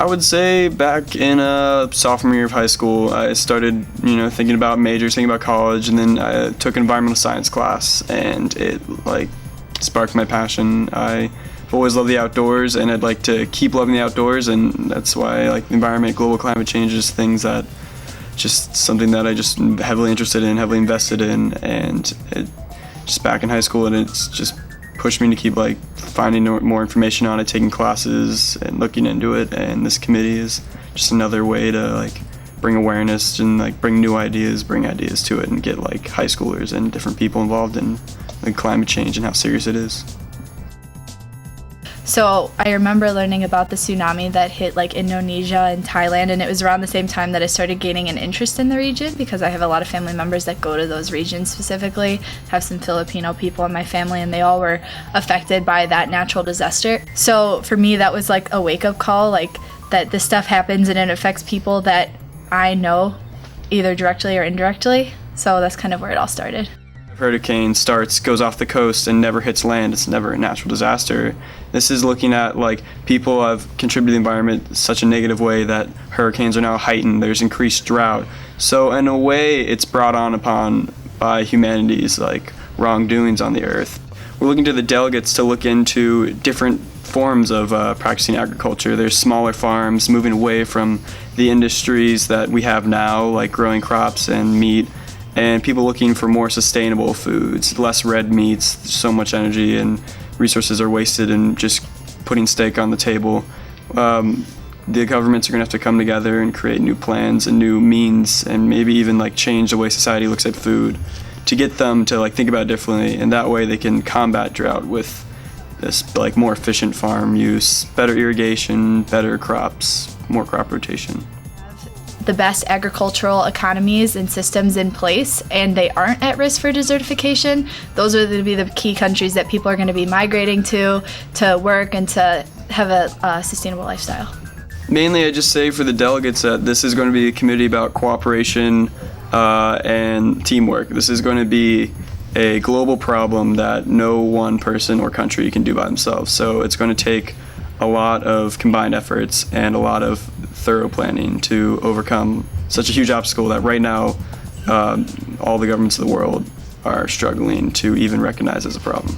I would say back in sophomore year of high school, I started, thinking about majors, thinking about college, and then I took an environmental science class, and it sparked my passion. I've always loved the outdoors, and I'd like to keep loving the outdoors, and that's why I like the environment, global climate change, is things that just something that I just heavily interested in, heavily invested in, and just back in high school, and it's just pushed me to keep finding more information on it, taking classes and looking into it. And this committee is just another way to bring awareness and bring new ideas, bring ideas to it, and get high schoolers and different people involved in climate change and how serious it is. So I remember learning about the tsunami that hit Indonesia and Thailand, and it was around the same time that I started gaining an interest in the region, because I have a lot of family members that go to those regions specifically. I have some Filipino people in my family, and they all were affected by that natural disaster. So for me, that was a wake-up call, that this stuff happens and it affects people that I know either directly or indirectly. So that's kind of where it all started. Hurricane goes off the coast and never hits land. It's never a natural disaster. This is looking at people have contributed to the environment in such a negative way that hurricanes are now heightened. There's increased drought. So in a way, it's brought on upon by humanity's wrongdoings on the earth. We're looking to the delegates to look into different forms of practicing agriculture. There's smaller farms, moving away from the industries that we have now, like growing crops and meat, and people looking for more sustainable foods, less red meats. So much energy and resources are wasted in just putting steak on the table. The governments are going to have to come together and create new plans and new means, and maybe even change the way society looks at food to get them to think about it differently, and that way they can combat drought with this more efficient farm use, better irrigation, better crops, more crop rotation. The best agricultural economies and systems in place, and they aren't at risk for desertification. Those are going to be the key countries that people are going to be migrating to work and to have a sustainable lifestyle. Mainly, I just say for the delegates that this is going to be a committee about cooperation and teamwork. This is going to be a global problem that no one person or country can do by themselves. So it's going to take a lot of combined efforts and a lot of thorough planning to overcome such a huge obstacle that right now all the governments of the world are struggling to even recognize as a problem.